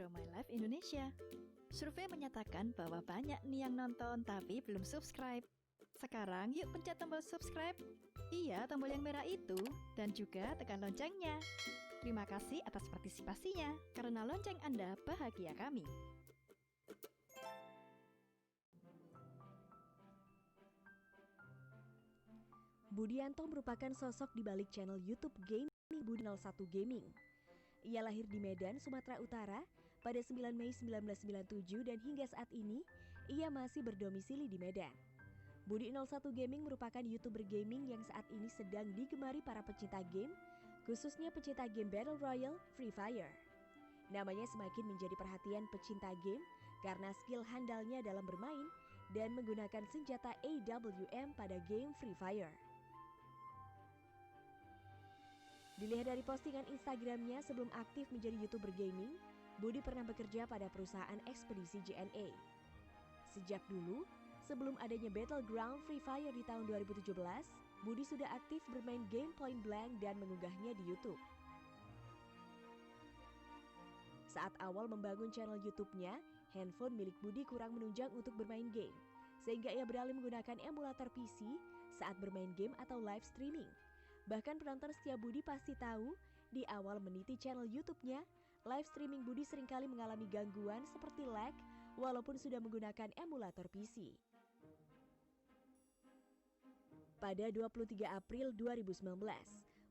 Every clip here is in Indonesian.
Draw My Life Indonesia. Survei menyatakan bahwa banyak nih yang nonton tapi belum subscribe. Sekarang yuk pencet tombol subscribe. Iya, tombol yang merah itu. Dan juga tekan loncengnya. Terima kasih atas partisipasinya, karena lonceng Anda bahagia kami. Budianto merupakan sosok di balik channel YouTube gaming Budi01 Gaming. Ia lahir di Medan, Sumatera Utara pada 9 Mei 1997 dan hingga saat ini ia masih berdomisili di Medan. Budi01 Gaming merupakan YouTuber gaming yang saat ini sedang digemari para pecinta game, khususnya pecinta game Battle Royale Free Fire. Namanya semakin menjadi perhatian pecinta game karena skill handalnya dalam bermain dan menggunakan senjata AWM pada game Free Fire. Dilihat dari postingan Instagramnya sebelum aktif menjadi YouTuber gaming, Budi pernah bekerja pada perusahaan ekspedisi JNE. Sejak dulu, sebelum adanya Battleground Free Fire di tahun 2017, Budi sudah aktif bermain game Point Blank dan mengunggahnya di YouTube. Saat awal membangun channel YouTube-nya, handphone milik Budi kurang menunjang untuk bermain game, sehingga ia beralih menggunakan emulator PC saat bermain game atau live streaming. Bahkan penonton setia Budi pasti tahu, di awal meniti channel YouTube-nya, live streaming Budi seringkali mengalami gangguan seperti lag walaupun sudah menggunakan emulator PC. Pada 23 April 2019,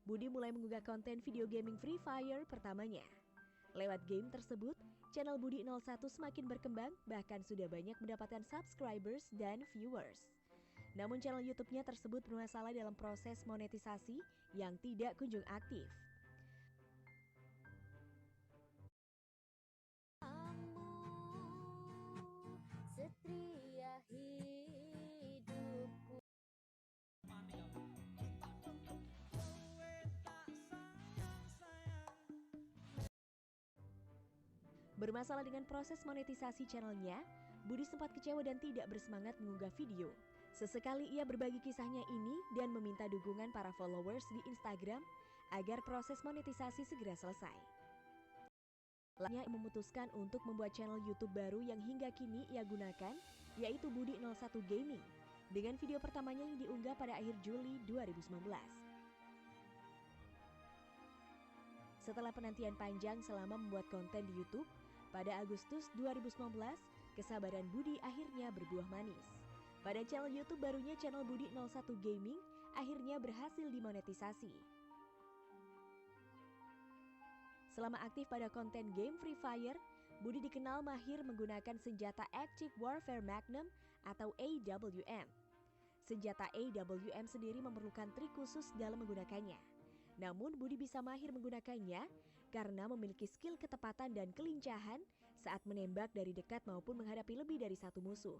Budi mulai mengunggah konten video gaming Free Fire pertamanya. Lewat game tersebut, channel Budi01 semakin berkembang, bahkan sudah banyak mendapatkan subscribers dan viewers. Namun channel YouTube-nya tersebut bermasalah dalam proses monetisasi yang tidak kunjung aktif. Setria hidupku. Bermasalah dengan proses monetisasi channelnya, Budi sempat kecewa dan tidak bersemangat mengunggah video. Sesekali ia berbagi kisahnya ini dan meminta dukungan para followers di Instagram agar proses monetisasi segera selesai. Lainnya memutuskan untuk membuat channel YouTube baru yang hingga kini ia gunakan, yaitu Budi01 Gaming, dengan video pertamanya yang diunggah pada akhir Juli 2019. Setelah penantian panjang selama membuat konten di YouTube, pada Agustus 2019, kesabaran Budi akhirnya berbuah manis. Pada channel YouTube barunya, channel Budi01 Gaming akhirnya berhasil dimonetisasi. Selama aktif pada konten game Free Fire, Budi dikenal mahir menggunakan senjata Active Warfare Magnum atau AWM. Senjata AWM sendiri memerlukan trik khusus dalam menggunakannya. Namun Budi bisa mahir menggunakannya karena memiliki skill ketepatan dan kelincahan saat menembak dari dekat maupun menghadapi lebih dari satu musuh.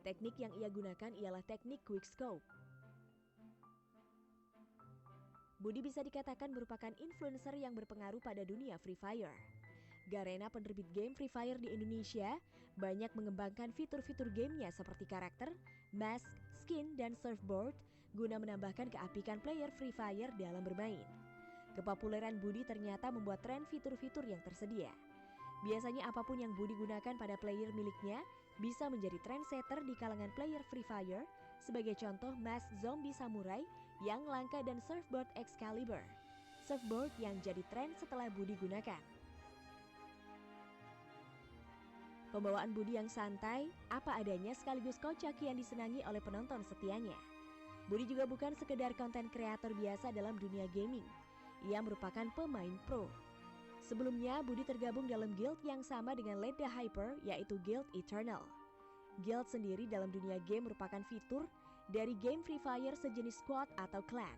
Teknik yang ia gunakan ialah teknik quickscope. Budi bisa dikatakan merupakan influencer yang berpengaruh pada dunia Free Fire. Garena, penerbit game Free Fire di Indonesia, banyak mengembangkan fitur-fitur gamenya seperti karakter, mask, skin, dan surfboard guna menambahkan keapikan player Free Fire dalam bermain. Kepopuleran Budi ternyata membuat tren fitur-fitur yang tersedia. Biasanya apapun yang Budi gunakan pada player miliknya bisa menjadi trendsetter di kalangan player Free Fire, sebagai contoh mask zombie samurai yang langka dan surfboard Excalibur. Surfboard yang jadi tren setelah Budi gunakan. Pembawaan Budi yang santai, apa adanya sekaligus kocak yang disenangi oleh penonton setianya. Budi juga bukan sekedar konten kreator biasa dalam dunia gaming. Ia merupakan pemain pro. Sebelumnya, Budi tergabung dalam guild yang sama dengan Let the Hyper, yaitu Guild Eternal. Guild sendiri dalam dunia game merupakan fitur dari game Free Fire sejenis squad atau clan.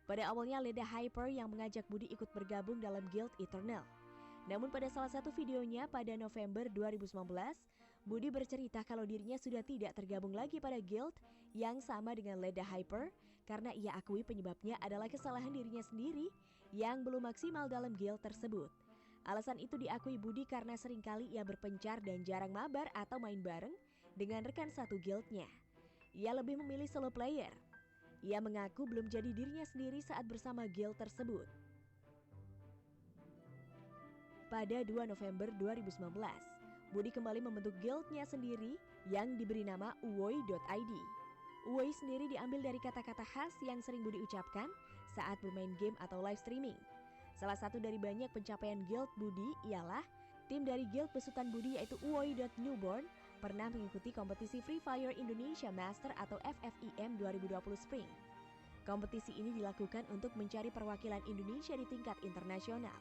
Pada awalnya Let the Hyper yang mengajak Budi ikut bergabung dalam Guild Eternal. Namun pada salah satu videonya pada November 2019, Budi bercerita kalau dirinya sudah tidak tergabung lagi pada guild yang sama dengan Let the Hyper karena ia akui penyebabnya adalah kesalahan dirinya sendiri yang belum maksimal dalam guild tersebut. Alasan itu diakui Budi karena seringkali ia berpencar dan jarang mabar atau main bareng dengan rekan satu guildnya. Ia lebih memilih solo player. Ia mengaku belum jadi dirinya sendiri saat bersama guild tersebut. pada 2 November 2019. Budi kembali membentuk guildnya sendiri yang diberi nama uwoy.id. Uwoy sendiri diambil dari kata-kata khas yang sering Budi ucapkan saat bermain game atau live streaming. Salah satu dari banyak pencapaian guild Budi ialah tim dari guild besutan Budi yaitu uwoy.newborn pernah mengikuti kompetisi Free Fire Indonesia Master atau FFIM 2020 Spring. Kompetisi ini dilakukan untuk mencari perwakilan Indonesia di tingkat internasional.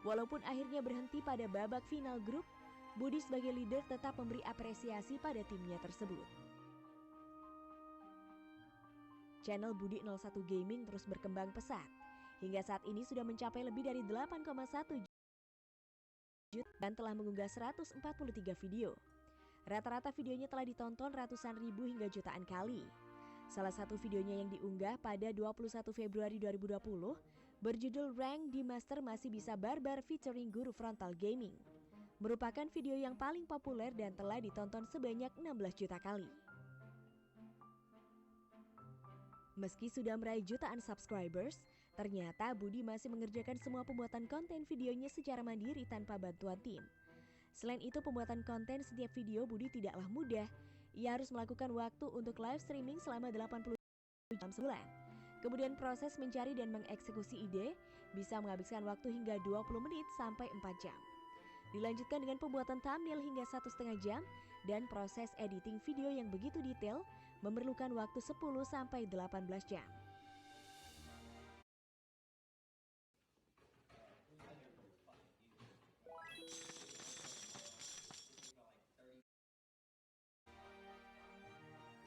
Walaupun akhirnya berhenti pada babak final grup, Budi sebagai leader tetap memberi apresiasi pada timnya tersebut. Channel Budi 01 Gaming terus berkembang pesat. Hingga saat ini sudah mencapai lebih dari 8,1 juta dan telah mengunggah 143 video. Rata-rata videonya telah ditonton ratusan ribu hingga jutaan kali. Salah satu videonya yang diunggah pada 21 Februari 2020 berjudul Rank di Master Masih Bisa Barbar featuring Guru Frontal Gaming. Merupakan video yang paling populer dan telah ditonton sebanyak 16 juta kali. Meski sudah meraih jutaan subscribers, ternyata Budi masih mengerjakan semua pembuatan konten videonya secara mandiri tanpa bantuan tim. Selain itu, pembuatan konten setiap video Budi tidaklah mudah. Ia harus melakukan waktu untuk live streaming selama 80 jam sebulan. Kemudian proses mencari dan mengeksekusi ide bisa menghabiskan waktu hingga 20 menit sampai 4 jam. Dilanjutkan dengan pembuatan thumbnail hingga 1,5 jam dan proses editing video yang begitu detail memerlukan waktu 10 sampai 18 jam.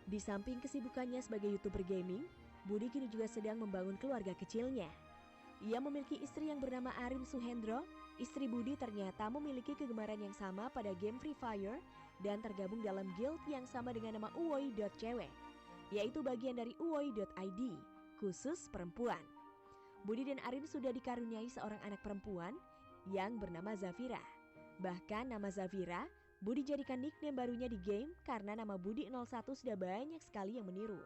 Di samping kesibukannya sebagai YouTuber gaming, Budi kini juga sedang membangun keluarga kecilnya. Ia memiliki istri yang bernama Arin Suhendro. Istri Budi ternyata memiliki kegemaran yang sama pada game Free Fire dan tergabung dalam guild yang sama dengan nama uwoy.cewek, yaitu bagian dari uwoy.id, khusus perempuan. Budi dan Arin sudah dikaruniai seorang anak perempuan yang bernama Zafira. Bahkan nama Zafira, Budi jadikan nickname barunya di game karena nama Budi 01 sudah banyak sekali yang meniru.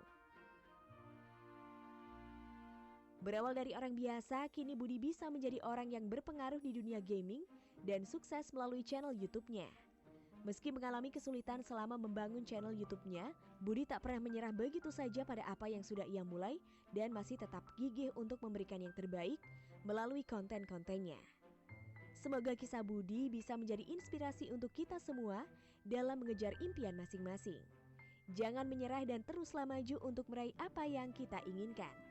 Berawal dari orang biasa, kini Budi bisa menjadi orang yang berpengaruh di dunia gaming dan sukses melalui channel YouTube-nya. Meski mengalami kesulitan selama membangun channel YouTube-nya, Budi tak pernah menyerah begitu saja pada apa yang sudah ia mulai dan masih tetap gigih untuk memberikan yang terbaik melalui konten-kontennya. Semoga kisah Budi bisa menjadi inspirasi untuk kita semua dalam mengejar impian masing-masing. Jangan menyerah dan teruslah maju untuk meraih apa yang kita inginkan.